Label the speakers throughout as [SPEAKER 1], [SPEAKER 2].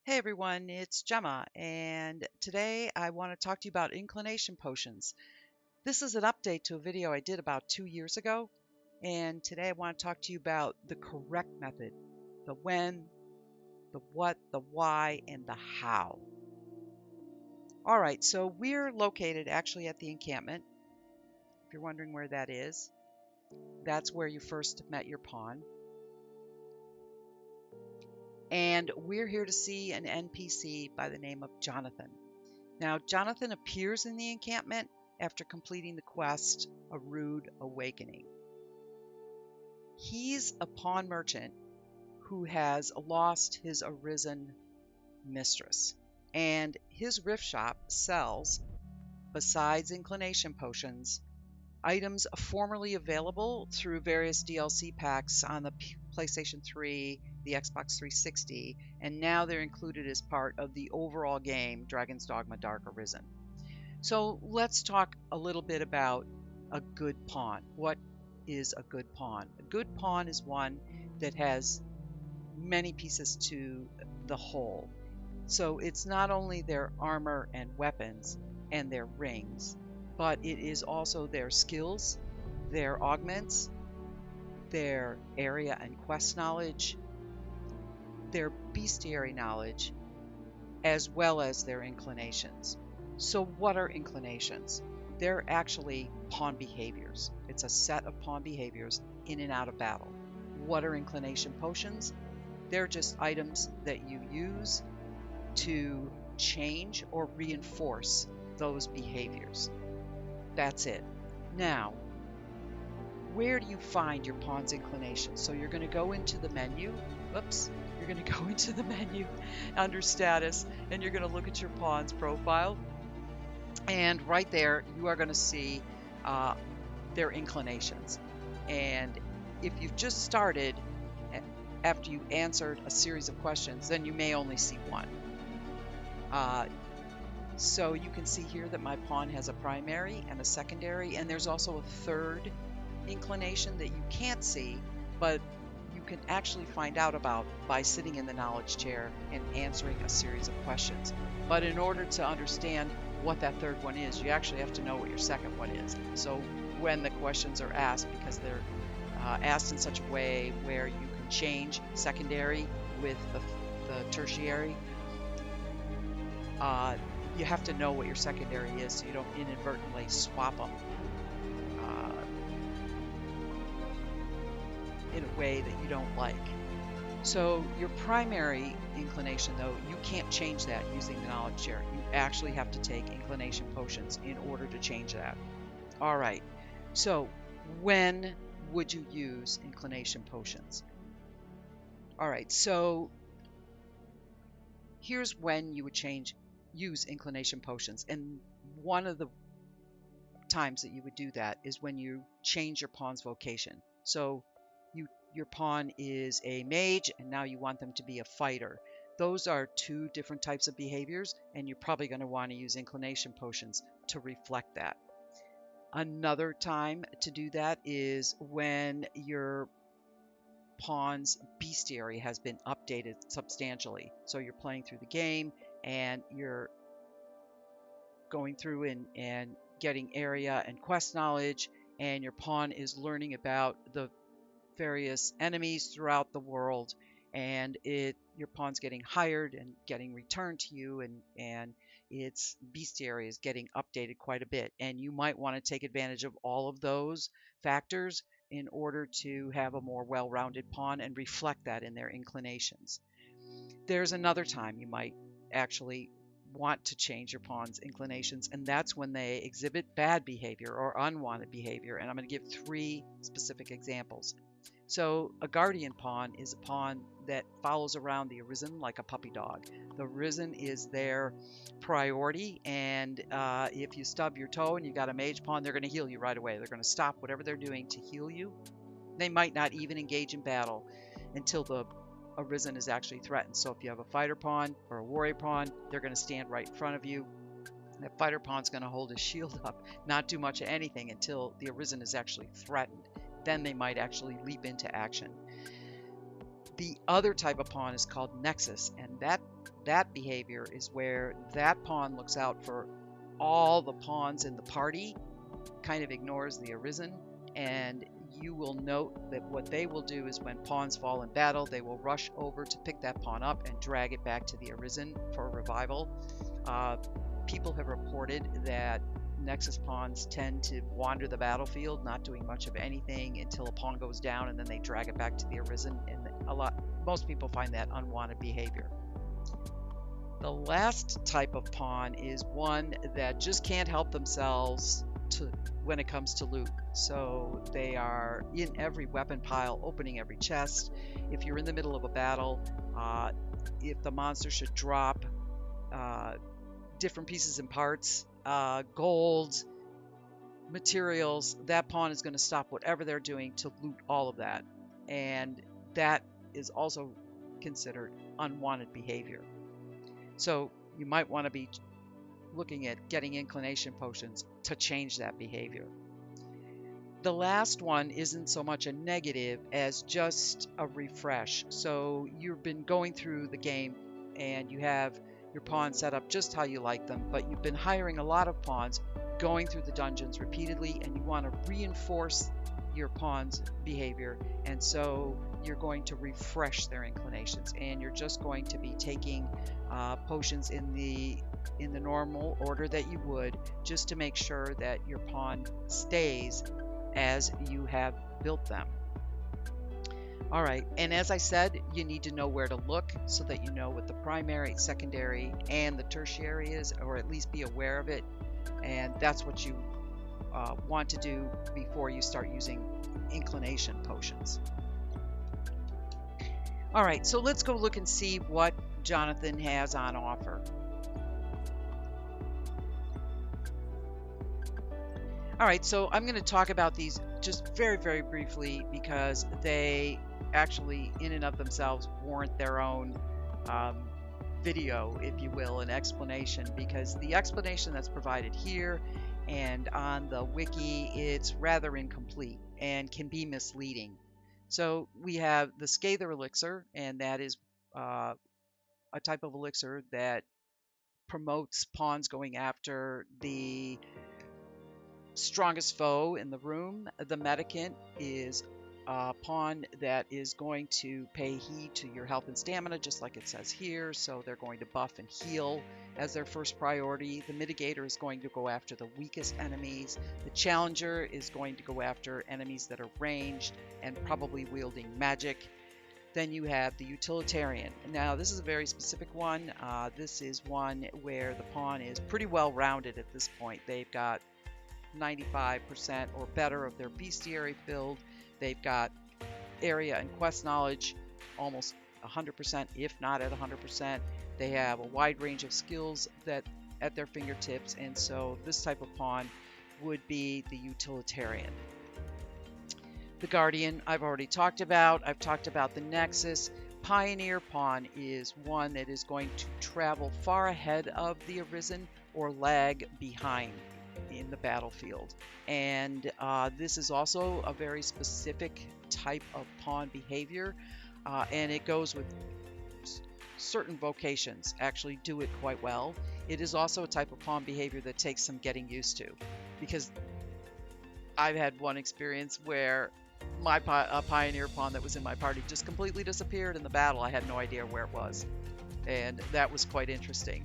[SPEAKER 1] Hey everyone, it's Gemma, and today I want to talk to you about inclination potions. This is an update to a video I did about 2 years ago, and today I want to talk to you about the correct method, the when, the what, the why, and the how. All right, so we're located actually at the encampment. If you're wondering where that is, that's where you first met your pawn. And we're here to see an NPC by the name of Jonathan. Now, Jonathan appears in the encampment after completing the quest, A Rude Awakening. He's a pawn merchant who has lost his arisen mistress, and his rift shop sells, besides inclination potions, items formerly available through various DLC packs on the PlayStation 3, the Xbox 360, and now they're included as part of the overall game, Dragon's Dogma Dark Arisen. So let's talk a little bit about a good pawn. What is a good pawn? A good pawn is one that has many pieces to the whole. So it's not only their armor and weapons and their rings, but it is also their skills, their augments, their area and quest knowledge, their bestiary knowledge, as well as their inclinations. So what are inclinations? They're actually pawn behaviors. It's a set of pawn behaviors in and out of battle. What are inclination potions? They're just items that you use to change or reinforce those behaviors. That's it. Now, where do you find your pawn's inclination? So you're going to go into the menu. Whoops. You're going to go into the menu under status, and you're going to look at your pawn's profile. And right there, you are going to see their inclinations. And if you've just started after you answered a series of questions, then you may only see one. So you can see here that my pawn has a primary and a secondary, and there's also a third inclination that you can't see, but you can actually find out about by sitting in the knowledge chair and answering a series of questions. But in order to understand what that third one is, you actually have to know what your second one is. So when the questions are asked, because they're asked in such a way where you can change secondary with the tertiary, you have to know what your secondary is so you don't inadvertently swap them in a way that you don't like. So your primary inclination, though, you can't change that using the knowledge chair. You actually have to take inclination potions in order to change that. All right, so when would you use inclination potions? All right, so here's when you would use inclination potions, and one of the times that you would do that is when you change your pawn's vocation. So your pawn is a mage and now you want them to be a fighter. Those are two different types of behaviors, and you're probably going to want to use inclination potions to reflect that. Another time to do that is when your pawn's bestiary has been updated substantially. So you're playing through the game and you're going through and getting area and quest knowledge, and your pawn is learning about the various enemies throughout the world, and your pawn's getting hired and getting returned to you, and its bestiary is getting updated quite a bit, and you might want to take advantage of all of those factors in order to have a more well-rounded pawn and reflect that in their inclinations. There's another time you might actually want to change your pawn's inclinations, and that's when they exhibit bad behavior or unwanted behavior, and I'm going to give 3 specific examples. So a guardian pawn is a pawn that follows around the arisen like a puppy dog. The arisen is their priority, and if you stub your toe and you got a mage pawn, they're going to heal you right away. They're going to stop whatever they're doing to heal you. They might not even engage in battle until the arisen is actually threatened. So if you have a fighter pawn or a warrior pawn, they're going to stand right in front of you. That fighter pawn's going to hold his shield up, not do much of anything until the arisen is actually threatened. Then they might actually leap into action. The other type of pawn is called Nexus, and that that behavior is where that pawn looks out for all the pawns in the party, kind of ignores the Arisen, and you will note that what they will do is when pawns fall in battle, they will rush over to pick that pawn up and drag it back to the Arisen for revival. People have reported that Nexus pawns tend to wander the battlefield, not doing much of anything until a pawn goes down, and then they drag it back to the Arisen, and most people find that unwanted behavior. The last type of pawn is one that just can't help themselves when it comes to loot. So they are in every weapon pile, opening every chest. If you're in the middle of a battle, if the monster should drop different pieces and parts, gold, materials, that pawn is going to stop whatever they're doing to loot all of that. And that is also considered unwanted behavior. So you might want to be looking at getting inclination potions to change that behavior. The last one isn't so much a negative as just a refresh. So you've been going through the game and you have your pawns set up just how you like them, but you've been hiring a lot of pawns, going through the dungeons repeatedly, and you want to reinforce your pawn's behavior, and so you're going to refresh their inclinations, and you're just going to be taking potions in the normal order that you would, just to make sure that your pawn stays as you have built them. All right, and as I said, you need to know where to look so that you know what the primary, secondary, and the tertiary is, or at least be aware of it. And that's what you want to do before you start using inclination potions. All right, so let's go look and see what Jonathan has on offer. All right, so I'm going to talk about these just very, very briefly because they actually, in and of themselves, warrant their own video, if you will, an explanation, because the explanation that's provided here and on the wiki, it's rather incomplete and can be misleading. So we have the Scather Elixir, and that is a type of elixir that promotes pawns going after the strongest foe in the room. The Medicant is a pawn that is going to pay heed to your health and stamina, just like it says here, so they're going to buff and heal as their first priority. The Mitigator is going to go after the weakest enemies. The Challenger is going to go after enemies that are ranged and probably wielding magic. Then you have the Utilitarian. Now this is a very specific one. This is one where the pawn is pretty well rounded at this point. They've got 95% or better of their bestiary filled. They've got area and quest knowledge almost 100%, if not at 100%. They have a wide range of skills that at their fingertips, and so this type of pawn would be the Utilitarian. The Guardian I've already talked about. I've talked about the Nexus. Pioneer pawn is one that is going to travel far ahead of the Arisen or lag behind in the battlefield, and this is also a very specific type of pawn behavior, and it goes with certain vocations actually do it quite well. It is also a type of pawn behavior that takes some getting used to, because I've had one experience where my pioneer pawn that was in my party just completely disappeared in the battle. I had no idea where it was, and that was quite interesting.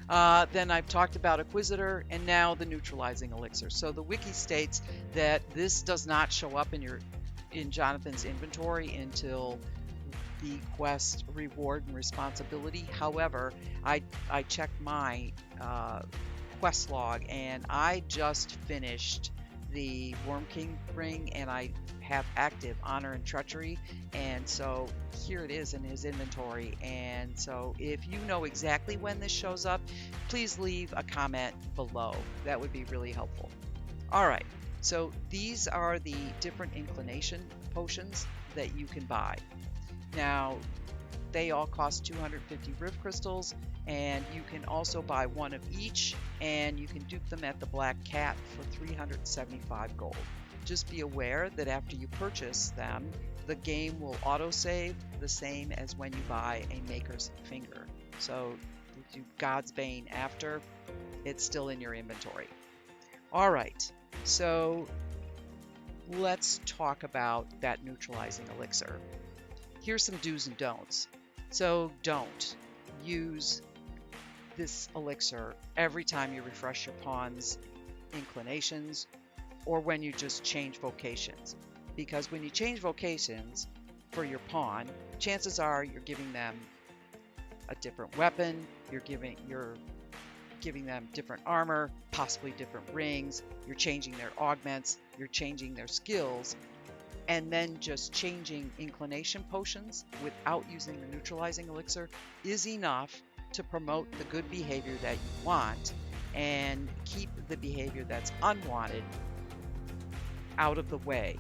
[SPEAKER 1] Then I've talked about Inquisitor, and now the Neutralizing Elixir. So the wiki states that this does not show up in Jonathan's inventory until the quest Reward and Responsibility. However, I checked my quest log, and I just finished the Worm King ring, and I have active Honor and Treachery, and so here it is in his inventory. And so if you know exactly when this shows up, please leave a comment below. That would be really helpful. All right, so these are the different inclination potions that you can buy. Now they all cost 250 Rift Crystals, and you can also buy one of each, and you can dupe them at the Black Cat for 375 gold. Just be aware that after you purchase them, the game will autosave the same as when you buy a Maker's Finger. So if you God's Bane after, it's still in your inventory. All right, so let's talk about that neutralizing elixir. Here's some do's and don'ts. So don't use this elixir every time you refresh your pawn's inclinations or when you just change vocations. Because when you change vocations for your pawn, chances are you're giving them a different weapon, you're giving them different armor, possibly different rings, you're changing their augments, you're changing their skills, and then just changing inclination potions without using the neutralizing elixir is enough to promote the good behavior that you want and keep the behavior that's unwanted out of the way.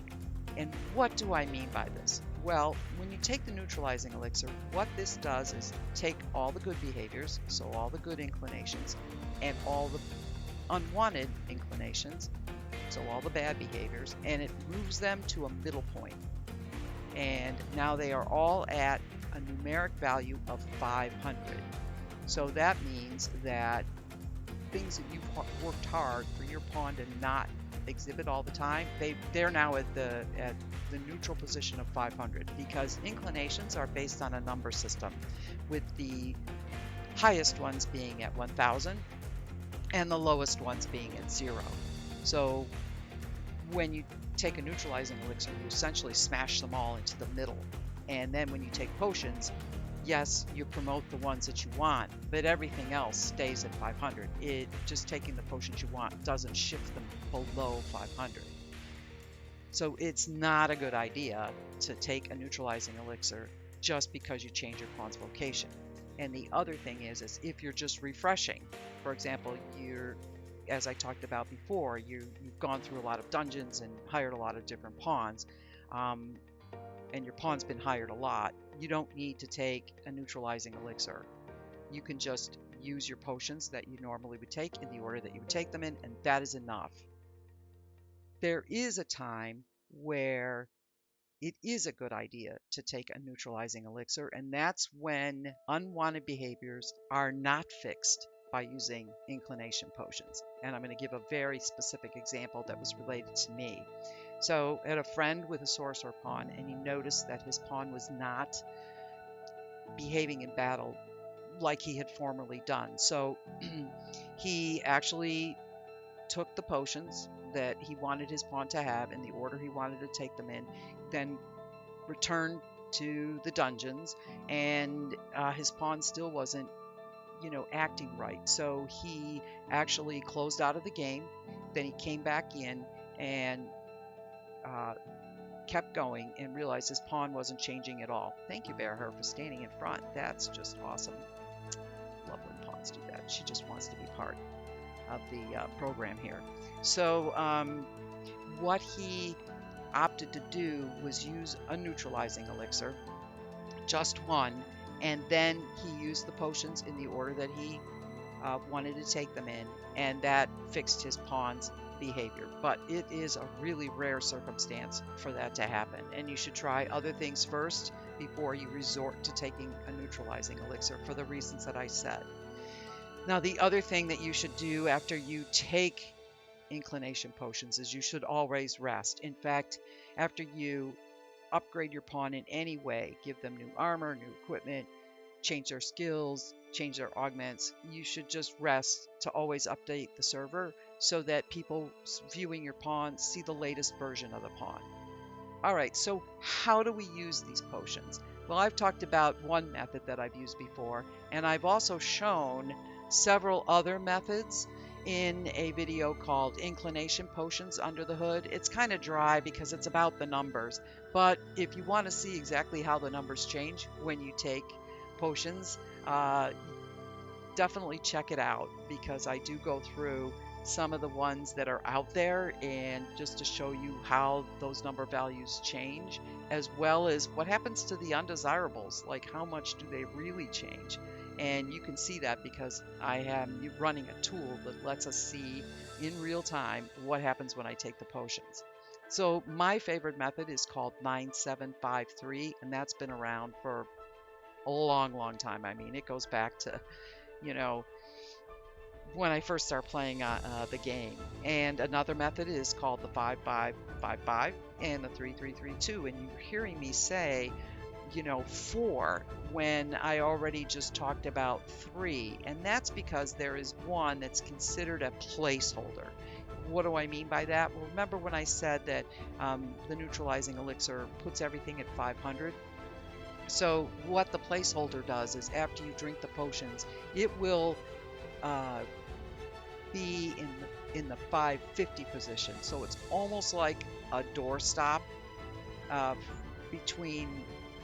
[SPEAKER 1] And what do I mean by this? Well, when you take the neutralizing elixir, what this does is take all the good behaviors, so all the good inclinations, and all the unwanted inclinations, so all the bad behaviors, and it moves them to a middle point. And now they are all at a numeric value of 500. So that means that things that you've worked hard for your pawn to not exhibit all the time, they're now at the neutral position of 500, because inclinations are based on a number system, with the highest ones being at 1000 and the lowest ones being at 0. So when you take a neutralizing elixir, you essentially smash them all into the middle. And then when you take potions, yes, you promote the ones that you want, but everything else stays at 500. It just taking the potions you want doesn't shift them below 500. So it's not a good idea to take a neutralizing elixir just because you change your pawn's vocation. And the other thing is if you're just refreshing, for example, as I talked about before, you've gone through a lot of dungeons and hired a lot of different pawns, and your pawn's been hired a lot, you don't need to take a neutralizing elixir. You can just use your potions that you normally would take in the order that you would take them in, and that is enough. There is a time where it is a good idea to take a neutralizing elixir, and that's when unwanted behaviors are not fixed by using inclination potions. And I'm going to give a very specific example that was related to me. So I had a friend with a sorcerer pawn, and he noticed that his pawn was not behaving in battle like he had formerly done. So he actually took the potions that he wanted his pawn to have in the order he wanted to take them in, then returned to the dungeons, and his pawn still wasn't acting right. So he actually closed out of the game, then he came back in and kept going and realized his pawn wasn't changing at all. Thank you, Bear, for standing in front. That's just awesome. Love when pawns do that. She just wants to be part of the program here. So what he opted to do was use a neutralizing elixir, just one, and then he used the potions in the order that he wanted to take them in, and that fixed his pawn's behavior. But it is a really rare circumstance for that to happen, and you should try other things first before you resort to taking a neutralizing elixir for the reasons that I said. Now, the other thing that you should do after you take inclination potions is you should always rest. In fact, after you upgrade your pawn in any way, give them new armor, new equipment, change their skills, change their augments, you should just rest to always update the server so that people viewing your pawn see the latest version of the pawn. All right, so how do we use these potions? Well, I've talked about one method that I've used before, and I've also shown several other methods in a video called Inclination Potions Under the Hood. It's kind of dry because it's about the numbers, but if you want to see exactly how the numbers change when you take potions, definitely check it out, because I do go through some of the ones that are out there, and just to show you how those number values change, as well as what happens to the undesirables, like how much do they really change. And you can see that because I am running a tool that lets us see in real time what happens when I take the potions. So my favorite method is called 9753, and that's been around for a long, long time. I mean, it goes back to, you know, when I first started playing the game. And another method is called the 5555 and the 3332. And you're hearing me say, 4 when I already just talked about 3. And that's because there is one that's considered a placeholder. What do I mean by that? Well, remember when I said that the neutralizing elixir puts everything at 500? So what the placeholder does is after you drink the potions, it will uh, be in the 550 position. So it's almost like a doorstop uh, between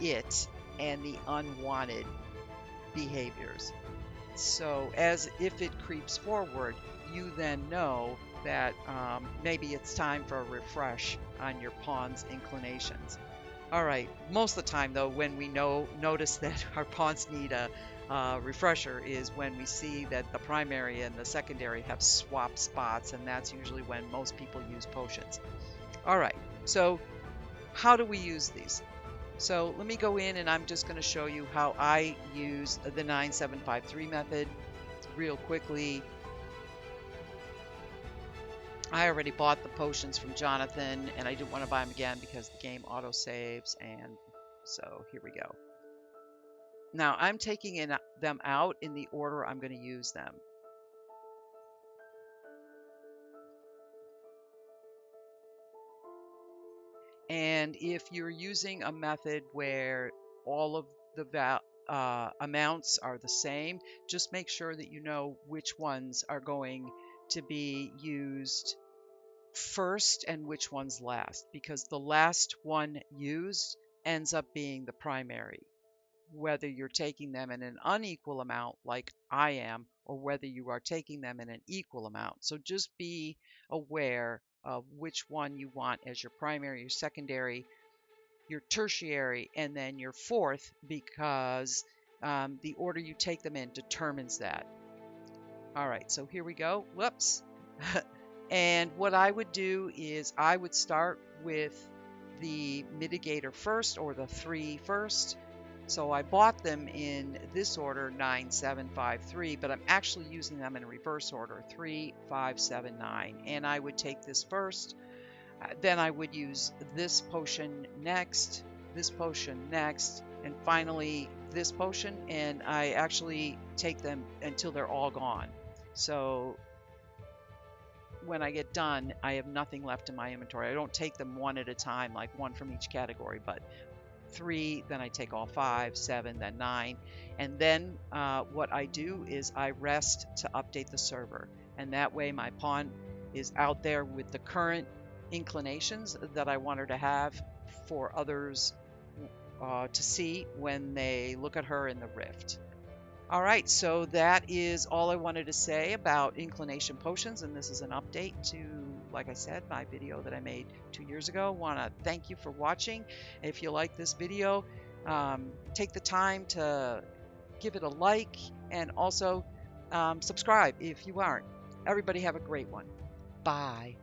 [SPEAKER 1] it and the unwanted behaviors. So as if it creeps forward, you then know that maybe it's time for a refresh on your pawn's inclinations. All right, most of the time though, when we notice that our pawns need a refresher is when we see that the primary and the secondary have swapped spots, and that's usually when most people use potions. All right, so how do we use these? So let me go in and I'm just going to show you how I use the 9753 method real quickly. I already bought the potions from Jonathan and I didn't want to buy them again because the game auto saves, and so here we go. Now I'm taking them out in the order I'm going to use them. And if you're using a method where all of the amounts are the same, just make sure that you know which ones are going to be used first and which ones last, because the last one used ends up being the primary, whether you're taking them in an unequal amount like I am, or whether you are taking them in an equal amount. So just be aware of which one you want as your primary, your secondary, your tertiary, and then your fourth, because the order you take them in determines that. All right, so here we go. Whoops. And what I would do is I would start with the mitigator first, or the 3 first. So I bought them in this order, 9, 7, 5, 3, but I'm actually using them in reverse order, 3, 5, 7, 9. And I would take this first, then I would use this potion next, and finally this potion, and I actually take them until they're all gone. So when I get done, I have nothing left in my inventory. I don't take them one at a time, like one from each category, but 3, then I take all 5, 7, then 9. And then what I do is I rest to update the server. And that way my pawn is out there with the current inclinations that I want her to have for others to see when they look at her in the rift. All right, so that is all I wanted to say about inclination potions, and this is an update to, like I said, my video that I made 2 years ago. Want to thank you for watching. If you like this video, take the time to give it a like, and also subscribe if you aren't. Everybody have a great one. Bye.